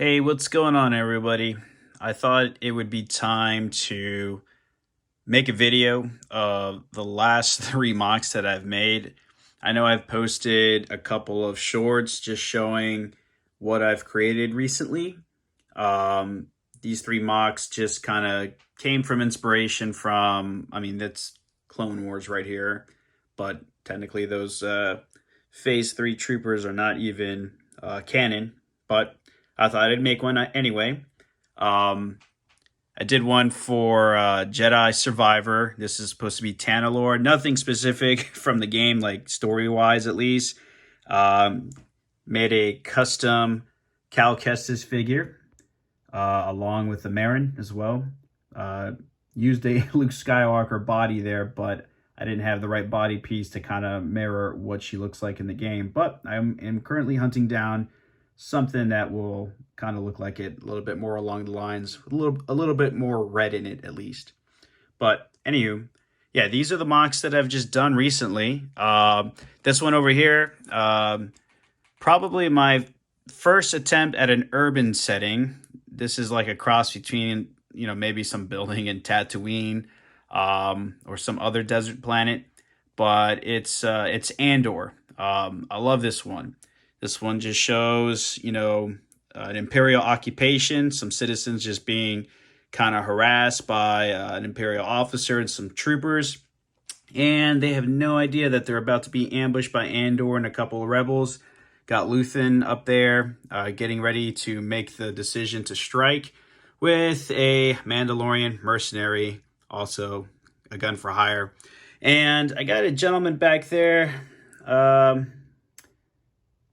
Hey, what's going on, everybody? I thought it would be time to make a video of the last three mocks that I've made. I know I've posted a couple of shorts just showing what I've created recently. Um, these three mocks just kind of came from inspiration from, that's Clone Wars right here, but technically those Phase 3 troopers are not even canon, but I thought I'd make one anyway. Um, I did one for Jedi Survivor. This is supposed to be Tanalorr. Nothing specific from the game, like story wise at least. Um, Made a custom Cal Kestis figure along with the Marin as well. Uh, Used a Luke Skywalker body there, but I didn't have the right body piece to kind of mirror what she looks like in the game. But I am currently hunting down something that will kind of look like it, a little bit more along the lines, a little bit more red in it at least. But anywho, yeah, these are the mocks that I've just done recently. This one over here, probably my first attempt at an urban setting. This is like a cross between, maybe some building in Tatooine, or some other desert planet. But it's Andor. I love this one. This one just shows, an imperial occupation, some citizens just being kind of harassed by an imperial officer and some troopers, and they have no idea that they're about to be ambushed by Andor and a couple of rebels. Got Luthen up there, getting ready to make the decision to strike with a Mandalorian mercenary, also a gun for hire. And I got a gentleman back there.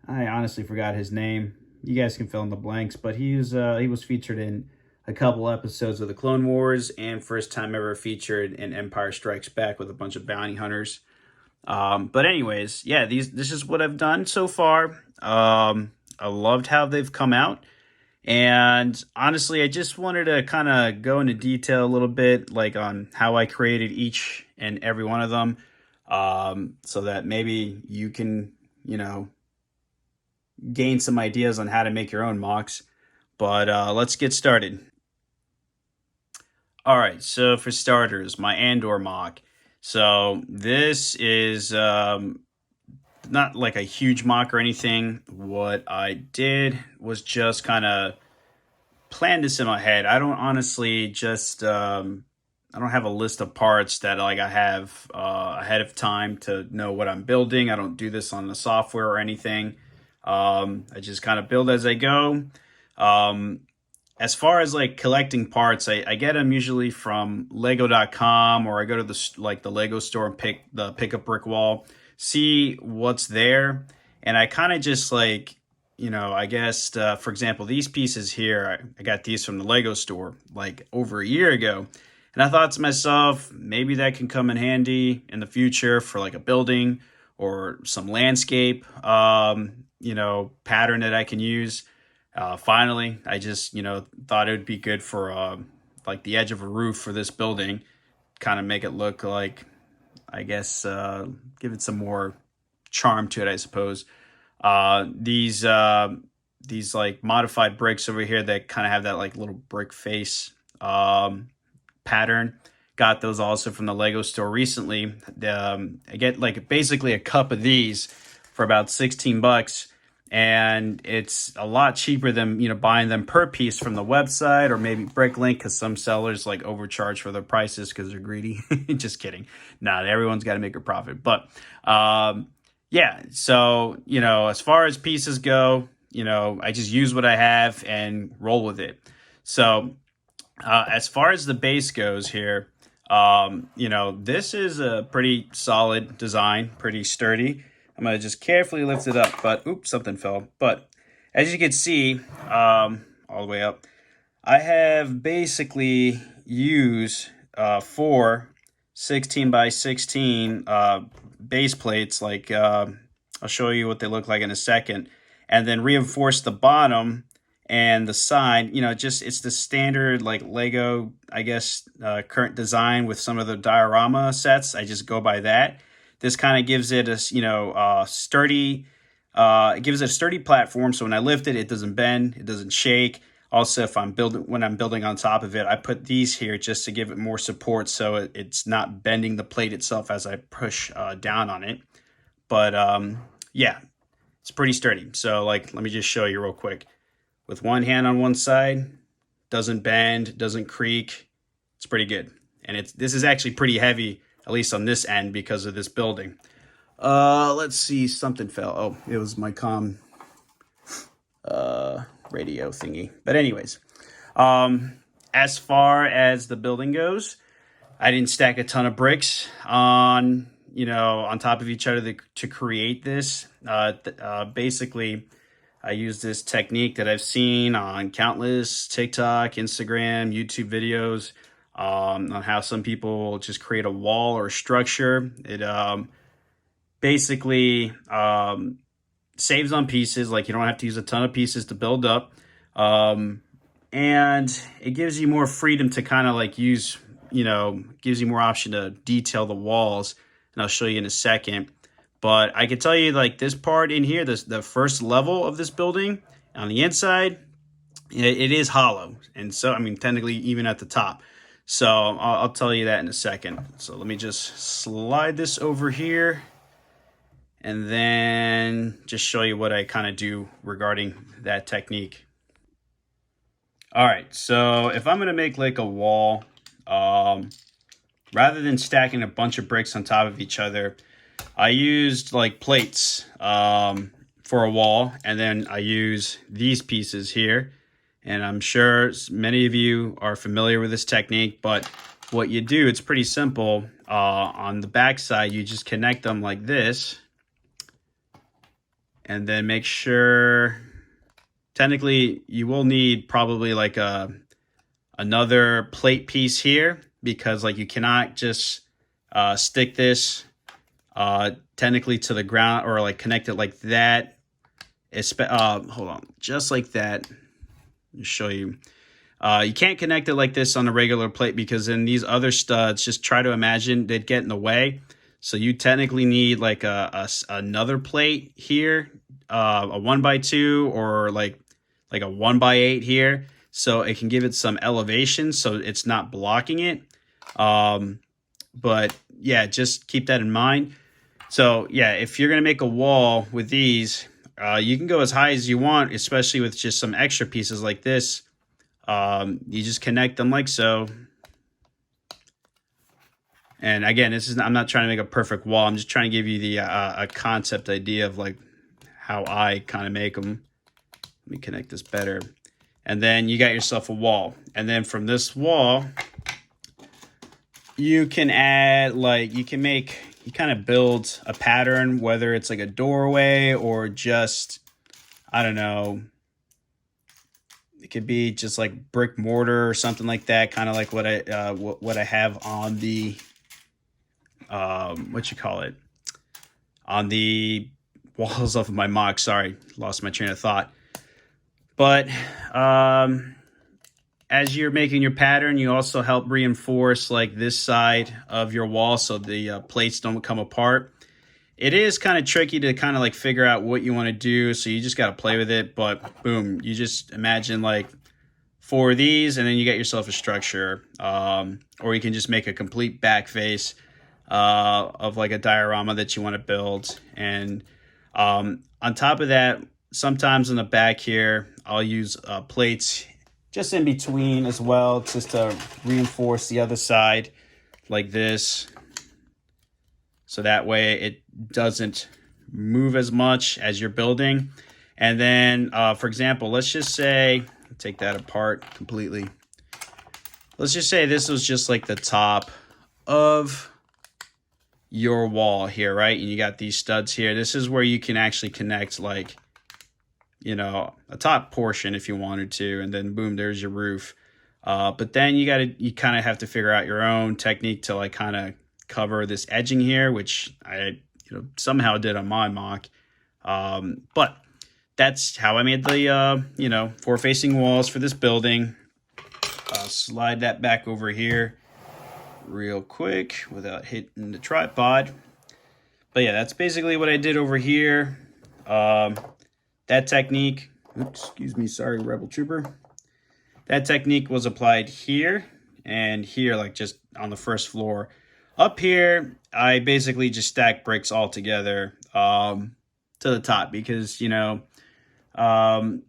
I honestly forgot his name. You guys can fill in the blanks, but he was featured in a couple episodes of the Clone Wars, and first time ever featured in Empire Strikes Back with a bunch of bounty hunters. But anyways, yeah, this is what I've done so far. I loved how they've come out. And honestly, I just wanted to kind of go into detail a little bit, like on how I created each and every one of them, so that maybe you can, gain some ideas on how to make your own mocks. But let's get started. All right, so for starters, my Andor mock. So this is not like a huge mock or anything. What I did was just kind of plan this in my head. I don't honestly just I don't have a list of parts that like I have ahead of time to know what I'm building. I don't do this on the software or anything. I just kind of build as I go. Um, as far as like collecting parts, I get them usually from Lego.com, or I go to the Lego store and pick up brick wall, see what's there, and I kind of just like, I guess for example, these pieces here, I got these from the Lego store like over a year ago, and I thought to myself, maybe that can come in handy in the future for like a building or some landscape, pattern that I can use. Finally, I just, thought it would be good for like the edge of a roof for this building, kind of make it look like, I guess, give it some more charm to it, I suppose. These like modified bricks over here that kind of have that like little brick face pattern. Got those also from the Lego store recently. I get like basically a cup of these for about 16 bucks, and it's a lot cheaper than buying them per piece from the website or maybe Bricklink, because some sellers like overcharge for their prices because they're greedy. Just kidding. Not everyone's got to make a profit, but yeah. So as far as pieces go, I just use what I have and roll with it. So as far as the base goes here, this is a pretty solid design, pretty sturdy. I'm going to just carefully lift it up, but oops, something fell. But as you can see, all the way up, I have basically used four 16 by 16 base plates. Like I'll show you what they look like in a second, and then reinforce the bottom and the side. Just it's the standard like Lego, I guess, current design with some of the diorama sets. I just go by that. This kind of gives it a sturdy It gives it a sturdy platform, so when I lift it, it doesn't bend, it doesn't shake. Also, if when I'm building on top of it, I put these here just to give it more support, so it's not bending the plate itself as I push down on it. But yeah, it's pretty sturdy. So like, let me just show you real quick. With one hand on one side, doesn't bend, doesn't creak. It's pretty good. And this is actually pretty heavy, at least on this end, because of this building. Let's see, something fell. Oh, it was my comm radio thingy. But anyways, as far as the building goes, I didn't stack a ton of bricks on top of each other to create this. Basically, I use this technique that I've seen on countless TikTok, Instagram, YouTube videos on how some people just create a wall or a structure. It basically saves on pieces. Like, you don't have to use a ton of pieces to build up. And it gives you more freedom to kind of like use, gives you more option to detail the walls. And I'll show you in a second. But I can tell you, like, this part in here, the first level of this building on the inside, it is hollow. And so, I mean, technically even at the top. So I'll tell you that in a second. So let me just slide this over here and then just show you what I kind of do regarding that technique. All right, so if I'm going to make like a wall, rather than stacking a bunch of bricks on top of each other, I used like plates for a wall, and then I use these pieces here. And I'm sure many of you are familiar with this technique, but what you do, it's pretty simple. On the back side, you just connect them like this, and then make sure, technically you will need probably like another plate piece here, because like you cannot just stick this technically to the ground or like connect it like that. Hold on, just like that. Let me show you. You can't connect it like this on a regular plate, because then these other studs, just try to imagine, they'd get in the way. So you technically need like another plate here, a 1x2 or like a 1x8 here, so it can give it some elevation, so it's not blocking it. But yeah, just keep that in mind. So yeah, if you're gonna make a wall with these, you can go as high as you want, especially with just some extra pieces like this. You just connect them like so. And again, I'm not trying to make a perfect wall. I'm just trying to give you the a concept idea of like how I kind of make them. Let me connect this better. And then you got yourself a wall. And then from this wall, you can add, like, you kind of build a pattern, whether it's like a doorway or just, I don't know, it could be just like brick mortar or something like that, kind of like what I have on the on the walls of my mock. Sorry, lost my train of thought. But as you're making your pattern, you also help reinforce like this side of your wall so the plates don't come apart. It is kind of tricky to kind of like figure out what you want to do, so you just got to play with it. But boom, you just imagine like 4 of these, and then you get yourself a structure. Or you can just make a complete back face of like a diorama that you want to build. And on top of that, sometimes in the back here, I'll use plates just in between as well, just to reinforce the other side like this. So that way it doesn't move as much as you're building. And then, for example, let's just say, take that apart completely. Let's just say this was just like the top of your wall here, right? And you got these studs here. This is where you can actually connect like, a top portion if you wanted to, and then boom, there's your roof. But then you kind of have to figure out your own technique to like kind of cover this edging here, which I somehow did on my mock. But that's how I made the 4 facing walls for this building. I'll slide that back over here real quick without hitting the tripod. But yeah, that's basically what I did over here. That technique, oops, excuse me, sorry, Rebel Trooper. That technique was applied here and here, like just on the first floor. Up here, I basically just stacked bricks all together to the top because, um,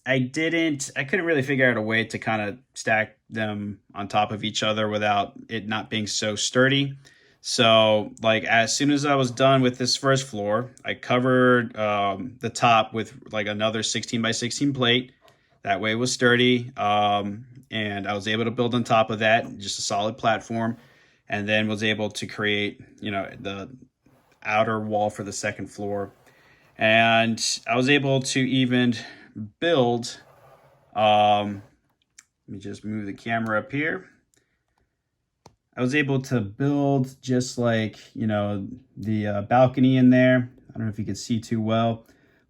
I couldn't really figure out a way to kind of stack them on top of each other without it not being so sturdy. So, like, as soon as I was done with this first floor, I covered the top with like another 16 by 16 plate. That way it was sturdy. And I was able to build on top of that, just a solid platform, and then was able to create, the outer wall for the second floor. And I was able to even build, let me just move the camera up here. I was able to build just like, the balcony in there. I don't know if you can see too well,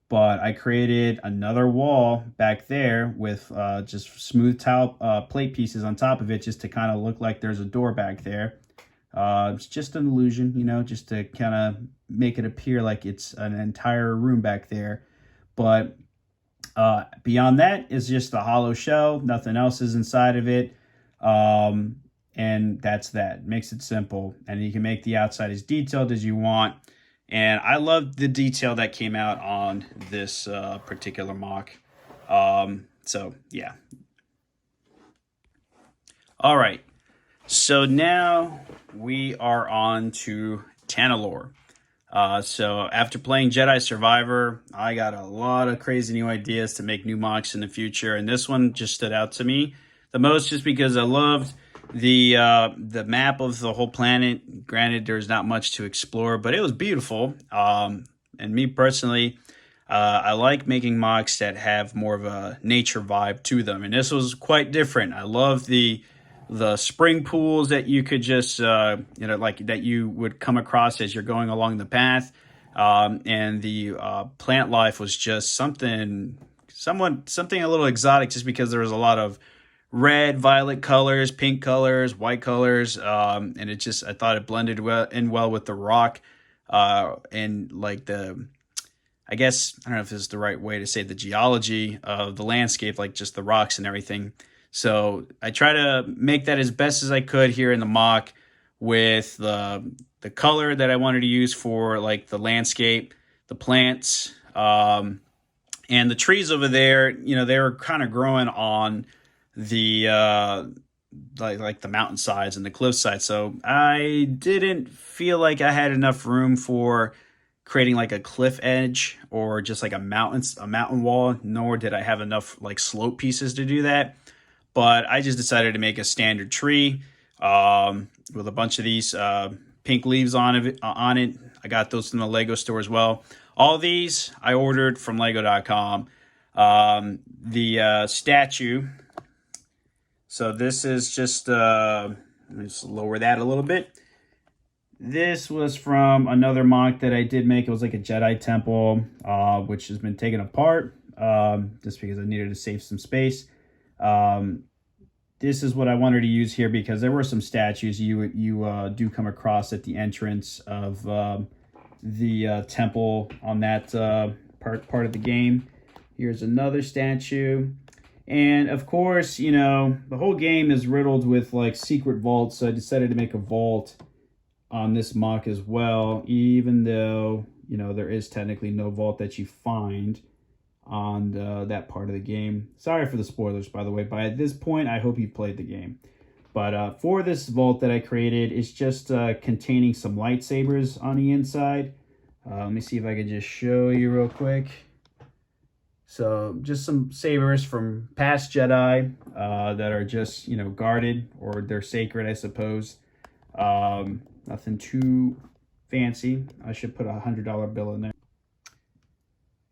but I created another wall back there with just smooth tile plate pieces on top of it, just to kind of look like there's a door back there. It's just an illusion, just to kind of make it appear like it's an entire room back there. But beyond that is just the hollow shell. Nothing else is inside of it. And that's that. Makes it simple. And you can make the outside as detailed as you want. And I love the detail that came out on this particular mock. So, yeah. All right. So now we are on to Tanalorr. So after playing Jedi Survivor, I got a lot of crazy new ideas to make new mocks in the future. And this one just stood out to me the most just because I loved the map of the whole planet. Granted, there's not much to explore, but it was beautiful. And me personally, I like making mocks that have more of a nature vibe to them. And this was quite different. I love the spring pools that you could just, like that you would come across as you're going along the path. And the plant life was just something a little exotic, just because there was a lot of red, violet colors, pink colors, white colors. And I thought it blended well with the rock. And like I guess, I don't know if this is the right way to say the geology of the landscape, like just the rocks and everything. So I try to make that as best as I could here in the mock with the color that I wanted to use for like the landscape, the plants, and the trees over there. They were kind of growing on the like the mountainsides and the cliffside. So I didn't feel like I had enough room for creating like a cliff edge or just like a mountain wall, nor did I have enough like slope pieces to do that. But I just decided to make a standard tree with a bunch of these pink leaves on it. I got those from the Lego store as well. All these I ordered from Lego.com. The statue. So this is just, let me just lower that a little bit. This was from another mock that I did make. It was like a Jedi temple, which has been taken apart just because I needed to save some space. This is what I wanted to use here because there were some statues you do come across at the entrance of the temple on that part of the game. Here's another statue. And of course, the whole game is riddled with like secret vaults. So I decided to make a vault on this mock as well, even though, there is technically no vault that you find on that part of the game. Sorry for the spoilers, by the way. By this point, I hope you've played the game. But for this vault that I created, it's just containing some lightsabers on the inside. Let me see if I can just show you real quick. So just some sabers from past Jedi that are just, guarded, or they're sacred, I suppose. Nothing too fancy. I should put a $100 bill in there.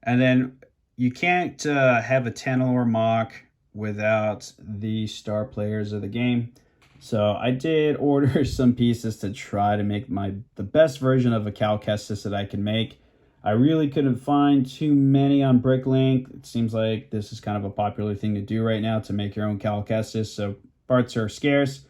And then you can't have a Tanalorr mock without the star players of the game. So I did order some pieces to try to make the best version of a Cal Kestis that I can make. I really couldn't find too many on Bricklink. It seems like this is kind of a popular thing to do right now, to make your own Cal Kestis. So parts are scarce.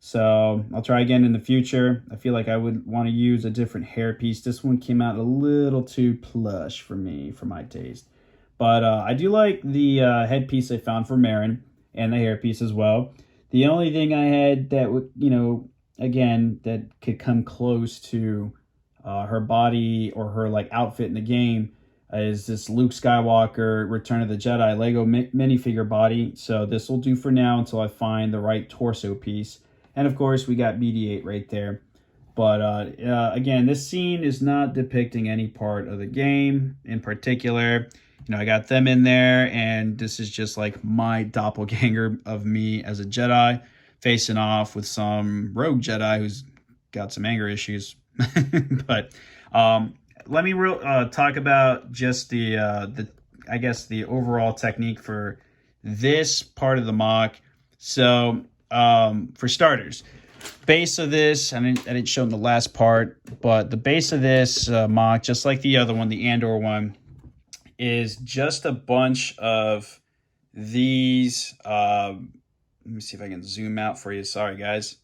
So I'll try again in the future. I feel like I would want to use a different hairpiece. This one came out a little too plush for me, for my taste. But I do like the headpiece I found for Marin and the hairpiece as well. The only thing I had that would, again, that could come close to her body or her like outfit in the game is this Luke Skywalker Return of the Jedi Lego minifigure body. So this will do for now until I find the right torso piece. And of course, we got BD-8 right there. But again, this scene is not depicting any part of the game in particular. I got them in there, and this is just like my doppelganger of me as a Jedi facing off with some rogue Jedi who's got some anger issues. But let me talk about just the I guess the overall technique for this part of the mock. So for starters, base of this, I didn't show in the last part, but the base of this mock, just like the other one, the Andor one, is just a bunch of these. Let me see if I can zoom out for you. Sorry, guys.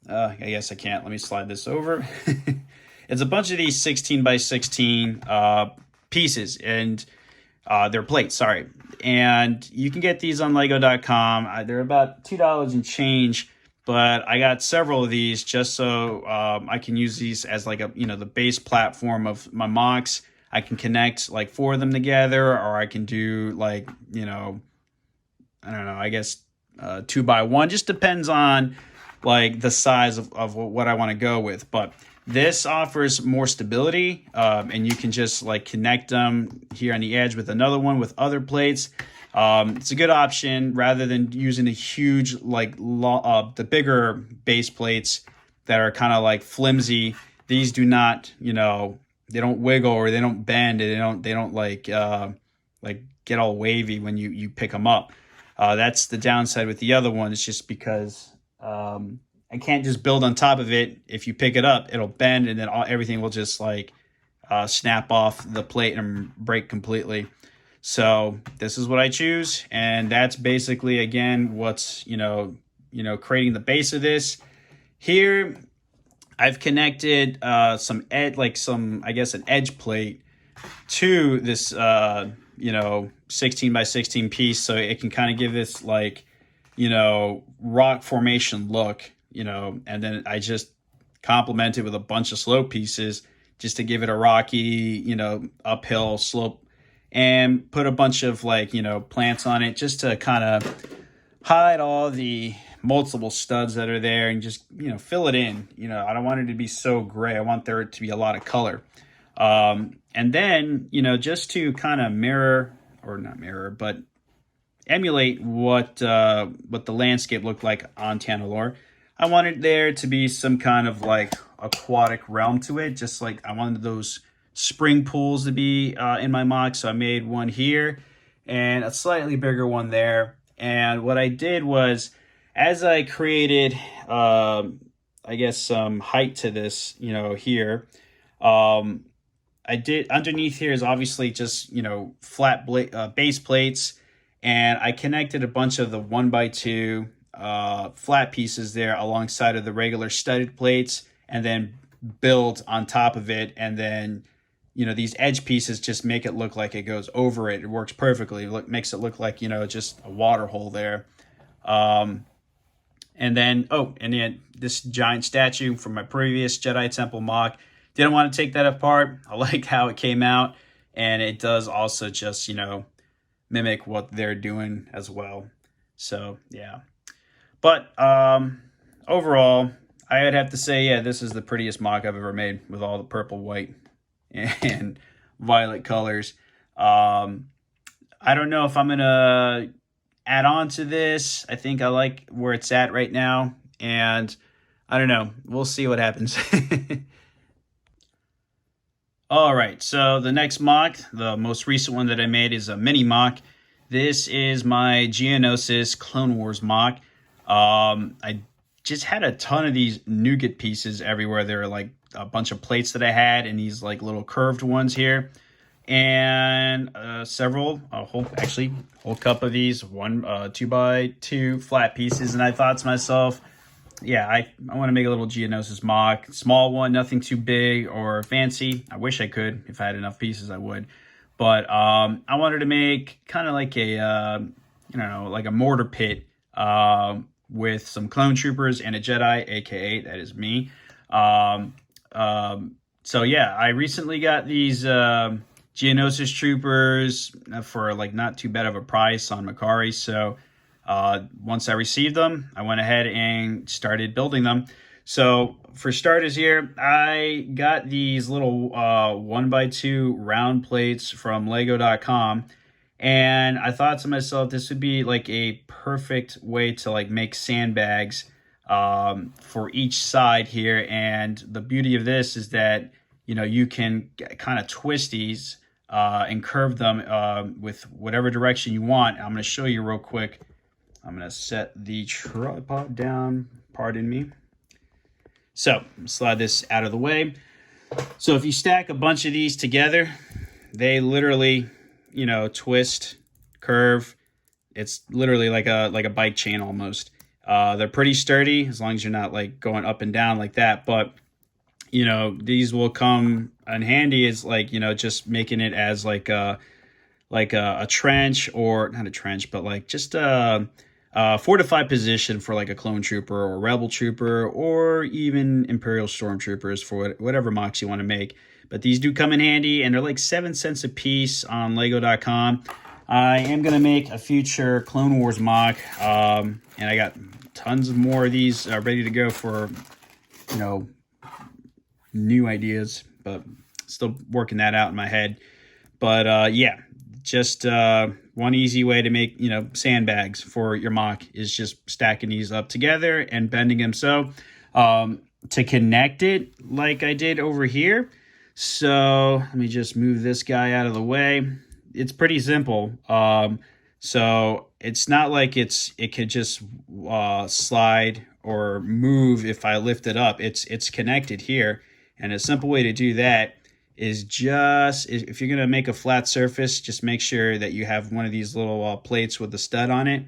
I guess I can't. Let me slide this over. It's a bunch of these 16 by 16 pieces, and they're plates, sorry. And you can get these on lego.com. They're about $2 and change, but I got several of these just so I can use these as like the base platform of my mocks. I can connect like 4 of them together, or I can do like, I don't know, I guess 2 by 1. Just depends on like the size of what I want to go with. But this offers more stability, and you can just like connect them here on the edge with another one with other plates. It's a good option rather than using the huge, like the bigger base plates that are kind of like flimsy. These do not, they don't wiggle or they don't bend, and they don't like get all wavy when you pick them up. That's the downside with the other one. It's just because I can't just build on top of it. If you pick it up, it'll bend, and then everything will just like snap off the plate and break completely. So this is what I choose, and that's basically again what's creating the base of this. Here, I've connected some an edge plate to this 16 by 16 piece, so it can kind of give this like rock formation look, and then I just complement it with a bunch of slope pieces just to give it a rocky, uphill slope, and put a bunch of like, plants on it just to kind of hide all the multiple studs that are there and just, fill it in. I don't want it to be so gray. I want there to be a lot of color. And then, just to kind of but emulate what the landscape looked like on Tanalorr, I wanted there to be some kind of like aquatic realm to it, just like I wanted those spring pools to be in my mock. So I made one here and a slightly bigger one there. And what I did was, as I created some height to this, here, I did underneath here is obviously just flat base plates, and I connected a bunch of the 1x2 flat pieces there alongside of the regular studded plates, and then build on top of it. And then these edge pieces just make it look like it goes over it. It works perfectly. Makes it look like just a water hole there. And then this giant statue from my previous Jedi Temple mock. Didn't want to take that apart. I like how it came out, and it does also just mimic what they're doing as well. So yeah, but overall, I would have to say, this is the prettiest mock I've ever made with all the purple, white, and violet colors. I don't know if I'm gonna add on to this. I think I like where it's at right now, and I don't know. We'll see what happens. All right, so the next mock, the most recent one that I made, is a mini mock. This is my Geonosis Clone Wars mock. I just had a ton of these nougat pieces everywhere. There were like a bunch of plates that I had, and these like little curved ones here, and a whole cup of these 2x2 flat pieces. And I thought to myself, yeah, I want to make a little Geonosis MOC, small one, nothing too big or fancy. I wish I could. If I had enough pieces, I would. But I wanted to make kind of like a, like a mortar pit with some clone troopers and a Jedi, aka that is me. Um, so yeah, I recently got these Geonosis troopers for like not too bad of a price on Mercari. So once I received them, I went ahead and started building them. So for starters here, I got these little 1x2 round plates from lego.com, and I thought to myself, this would be like a perfect way to like make sandbags for each side here. And the beauty of this is that, you can kind of twist these and curve them with whatever direction you want. I'm going to show you real quick. I'm going to set the tripod down, pardon me. So slide this out of the way. So if you stack a bunch of these together, they literally, twist, curve. It's literally like a bike chain almost. They're pretty sturdy as long as you're not like going up and down like that. But, these will come in handy as like, just making it as like a trench, or not a trench, but like just a fortified position for like a clone trooper or a rebel trooper or even Imperial stormtroopers for whatever MOCs you want to make. But these do come in handy, and they're like 7 cents a piece on lego.com. I am going to make a future Clone Wars MOC, and I got tons of more of these ready to go for, new ideas, but still working that out in my head. But yeah, just one easy way to make, sandbags for your MOC is just stacking these up together and bending them so to connect it like I did over here. So let me just move this guy out of the way. It's pretty simple. So it's not like it could just slide or move if I lift it up. It's connected here. And a simple way to do that is just, if you're going to make a flat surface, just make sure that you have one of these little plates with the stud on it.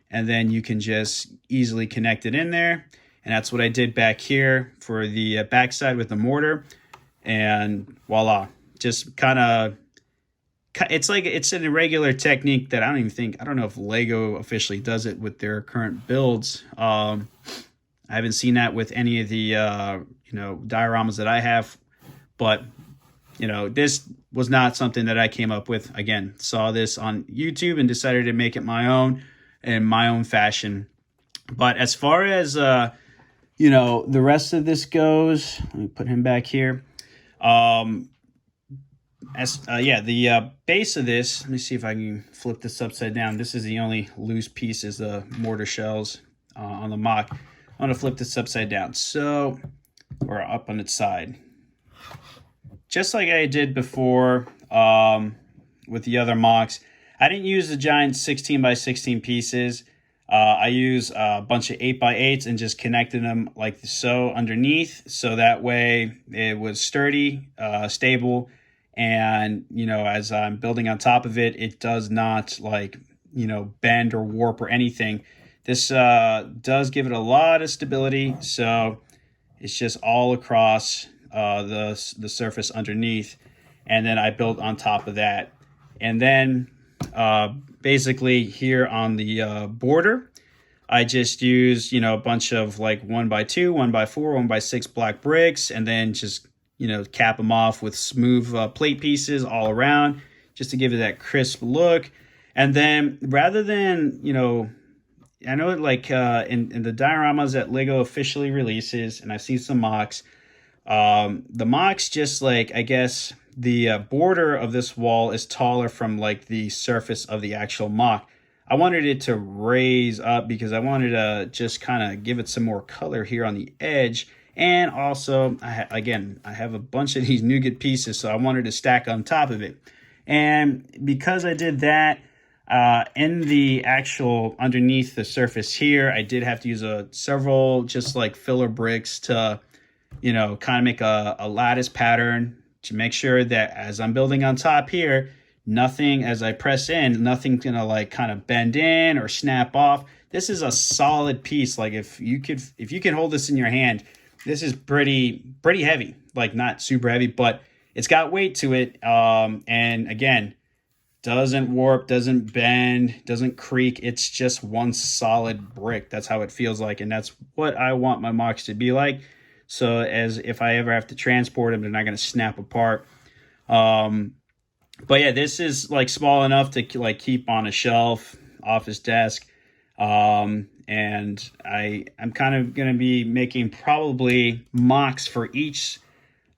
And then you can just easily connect it in there. And that's what I did back here for the backside with the mortar. And voila, just kind of, it's an irregular technique that I don't know if Lego officially does it with their current builds. I haven't seen that with any of the, dioramas that I have, but this was not something that I came up with. Again, saw this on YouTube and decided to make it my own in my own fashion. But as far as, the rest of this goes, let me put him back here. The base of this, let me see if I can flip this upside down. This is the only loose piece, is the mortar shells on the MOC. I'm going to flip this upside down. So, or up on its side. Just like I did before with the other MOCs, I didn't use the giant 16 by 16 pieces. I use a bunch of 8 by 8s and just connected them like so underneath. So that way it was sturdy, stable. And, as I'm building on top of it, it does not bend or warp or anything. This does give it a lot of stability. So it's just all across the surface underneath, and then I built on top of that. And then basically here on the border, I just used a bunch of like 1x2, 1x4, 1x6 black bricks, and then just cap them off with smooth plate pieces all around, just to give it that crisp look. And then rather than I know like in the dioramas that Lego officially releases, and I've seen some MOCs. The MOCs just like, I guess the border of this wall is taller from like the surface of the actual MOC. I wanted it to raise up because I wanted to just kind of give it some more color here on the edge. And also, I have a bunch of these nougat pieces, so I wanted to stack on top of it. And because I did that, in the actual underneath the surface here, I did have to use several just like filler bricks to kind of make a lattice pattern to make sure that as I'm building on top here, nothing, as I press in, nothing's gonna like kind of bend in or snap off. this is a solid piece. Like if you can hold this in your hand, this is pretty heavy. Like not super heavy, but it's got weight to it. And again, doesn't warp, doesn't bend, doesn't creak. It's just one solid brick. That's how it feels like, and that's what I want my mocks to be like. So as if I ever have to transport them, they're not going to snap apart. But yeah, this is like small enough to like keep on a shelf, office desk. And I'm kind of going to be making probably mocks for each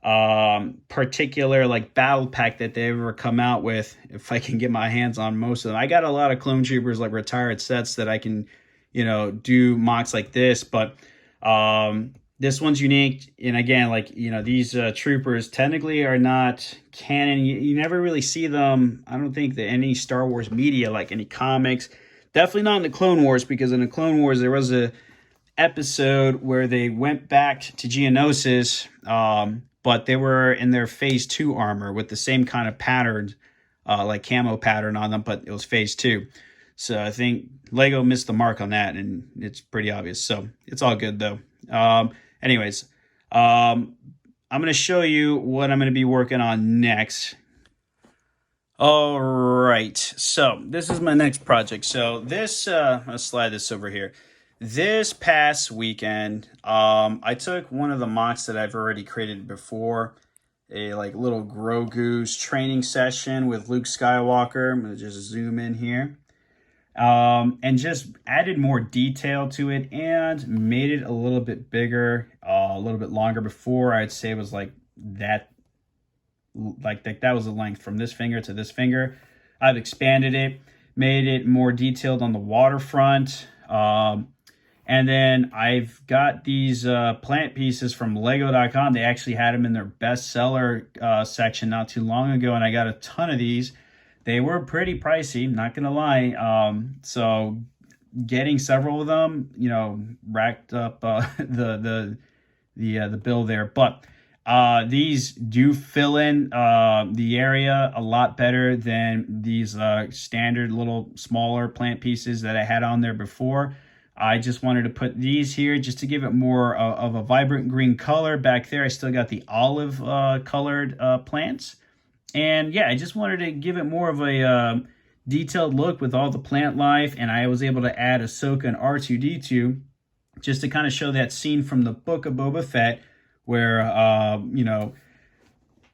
particular like battle pack that they ever come out with, if I can get my hands on most of them. I got a lot of Clone Troopers like retired sets that I can, do mocks like this, but this one's unique. And again, like, these troopers technically are not canon. You never really see them, I don't think, that any Star Wars media, like any comics. Definitely not in the Clone Wars, because in the Clone Wars there was a episode where they went back to Geonosis, but they were in their Phase 2 armor with the same kind of pattern, like camo pattern on them, but it was Phase 2. So I think Lego missed the mark on that, and it's pretty obvious. So it's all good, though. Anyways, I'm going to show you what I'm going to be working on next. All right, so this is my next project. So this, I'll slide this over here. This past weekend, I took one of the mocks that I've already created before, a like little Grogu's training session with Luke Skywalker. I'm gonna just zoom in here, and just added more detail to it and made it a little bit bigger, a little bit longer. Before, I'd say it was like that. That was the length from this finger to this finger. I've expanded it, made it more detailed on the waterfront. And then I've got these plant pieces from Lego.com. They actually had them in their bestseller section not too long ago, and I got a ton of these. They were pretty pricey, not gonna lie. So getting several of them, racked up the bill there. But these do fill in the area a lot better than these standard little smaller plant pieces that I had on there before. I just wanted to put these here just to give it more of a vibrant green color. Back there, I still got the olive colored plants. And yeah, I just wanted to give it more of a detailed look with all the plant life. And I was able to add Ahsoka and R2-D2 just to kind of show that scene from the Book of Boba Fett where, Luke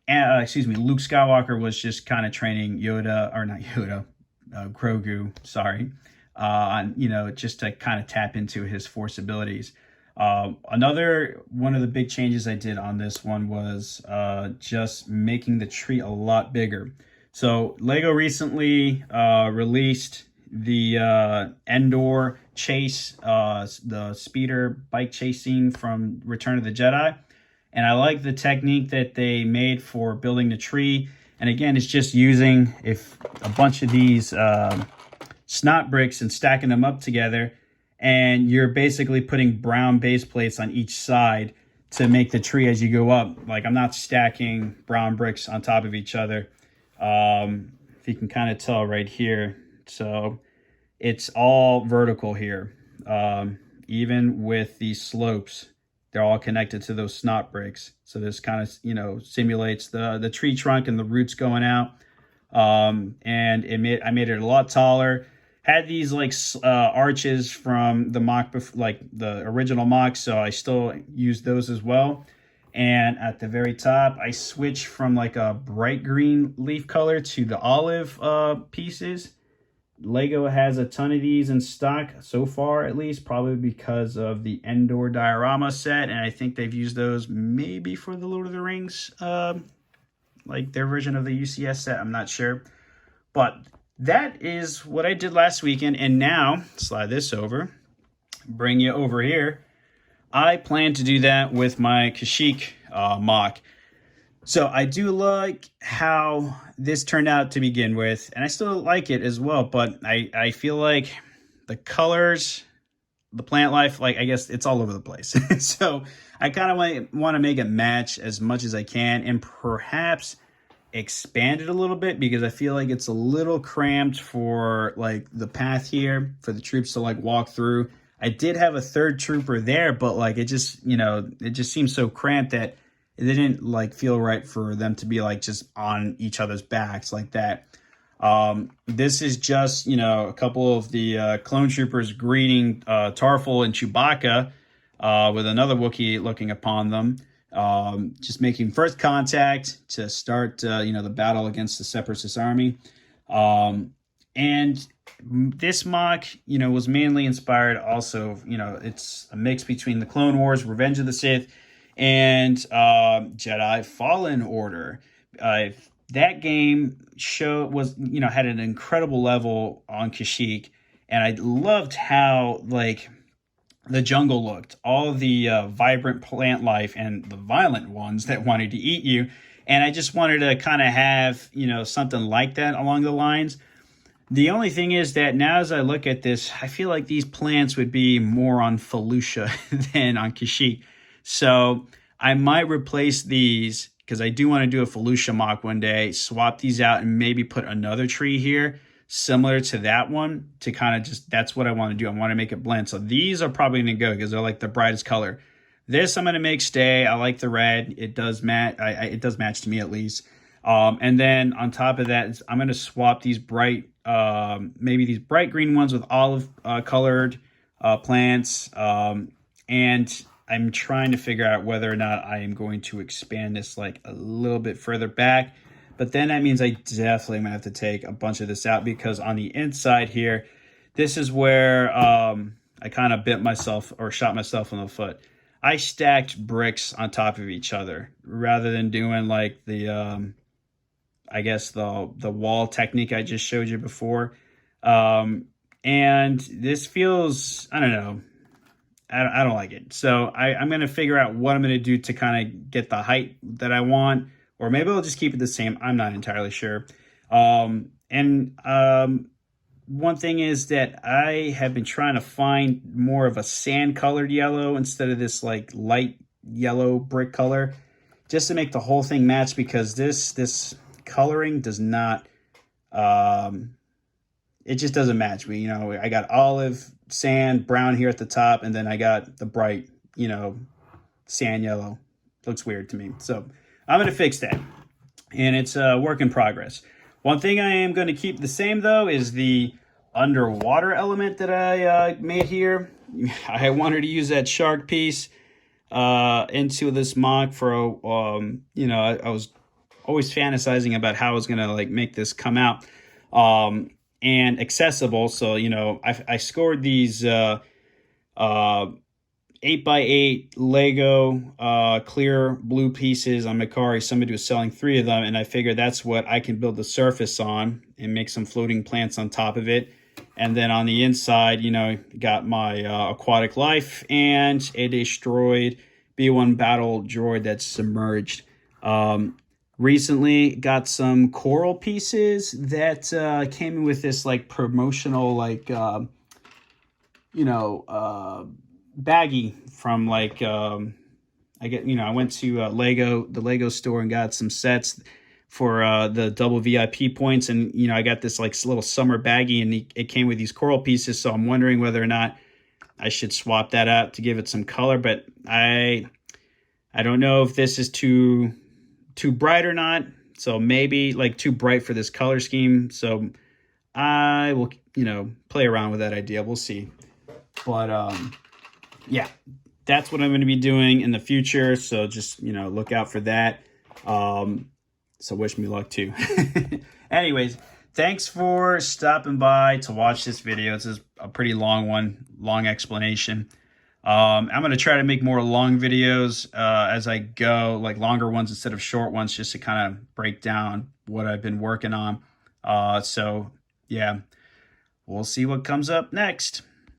Skywalker was just kind of training Grogu, sorry. Just to kind of tap into his Force abilities. Another one of the big changes I did on this one was just making the tree a lot bigger. So Lego recently released the Endor chase, the speeder bike chase scene from Return of the Jedi. And I like the technique that they made for building the tree. And again, it's just using a bunch of these snot bricks and stacking them up together, and you're basically putting brown base plates on each side to make the tree as you go up. Like, I'm not stacking brown bricks on top of each other, if you can kind of tell right here. So it's all vertical here, even with these slopes. They're all connected to those snot bricks. So this kind of, simulates the tree trunk and the roots going out. And I made it a lot taller. Had these like arches from the mock, like the original mock, so I still use those as well. And at the very top, I switched from like a bright green leaf color to the olive pieces. Lego has a ton of these in stock so far, at least, probably because of the Endor diorama set, and I think they've used those maybe for the Lord of the Rings, like their version of the UCS set. I'm not sure, but that is what I did last weekend. And now, slide this over, bring you over here. I plan to do that with my Kashyyyk mock. So I do like how this turned out to begin with, and I still like it as well, but I feel like the colors, the plant life, like, I guess it's all over the place. So I kind of want to make it match as much as I can, and perhaps expand it a little bit because I feel like it's a little cramped for like the path here for the troops to like walk through. I did have a third trooper there, but like it just, it just seems so cramped that it didn't like feel right for them to be like just on each other's backs like that. This is just, a couple of the clone troopers greeting Tarful and Chewbacca with another Wookiee looking upon them. Just making first contact to start, the battle against the Separatist army. And this mock, was mainly inspired also, it's a mix between the Clone Wars, Revenge of the Sith, and Jedi Fallen Order. That game had an incredible level on Kashyyyk, and I loved how like the jungle looked, all the vibrant plant life and the violent ones that wanted to eat you. And I just wanted to kind of have, something like that along the lines. The only thing is that now as I look at this, I feel like these plants would be more on Felucia than on Kashyyyk. So I might replace these because I do want to do a Felucia mock one day, swap these out and maybe put another tree here similar to that one to kind of just, that's what I want to do. I want to make it blend. So these are probably going to go because they're like the brightest color. This I'm going to make stay. I like the red. It does match. It does match to me at least. And then on top of that, I'm going to swap these bright, maybe these bright green ones with olive colored plants. And I'm trying to figure out whether or not I am going to expand this like a little bit further back. But then that means I definitely am going to have to take a bunch of this out because on the inside here, this is where I kind of bit myself or shot myself in the foot. I stacked bricks on top of each other rather than doing like the, I guess the wall technique I just showed you before. And this feels, I don't know, I don't like it. So I'm going to figure out what I'm going to do to kind of get the height that I want. Or maybe I'll just keep it the same. I'm not entirely sure. One thing is that I have been trying to find more of a sand-colored yellow instead of this like light yellow brick color, just to make the whole thing match because this coloring does not, it just doesn't match me. I got olive, sand, brown here at the top, and then I got the bright, sand yellow. Looks weird to me. So I'm going to fix that, and it's a work in progress. One thing I am going to keep the same, though, is the underwater element that I made here. I wanted to use that shark piece into this mock for, I was always fantasizing about how I was going to like make this come out and accessible. So, I scored these 8x8 Lego clear blue pieces on Mercari. Somebody was selling 3 of them, and I figured that's what I can build the surface on and make some floating plants on top of it. And then on the inside, got my aquatic life and a destroyed B-1 battle droid that's submerged. Recently got some coral pieces that came in with this like promotional like baggie from like I went to the Lego store and got some sets for the double VIP points, and I got this like little summer baggie, and it came with these coral pieces. So I'm wondering whether or not I should swap that out to give it some color, but I don't know if this is too bright or not. So maybe like too bright for this color scheme. So I will, play around with that idea. We'll see. But yeah, that's what I'm going to be doing in the future. So just, look out for that. So wish me luck too. Anyways, thanks for stopping by to watch this video. This is a pretty long one, long explanation. I'm going to try to make more long videos as I go, like longer ones instead of short ones, just to kind of break down what I've been working on. So yeah, we'll see what comes up next.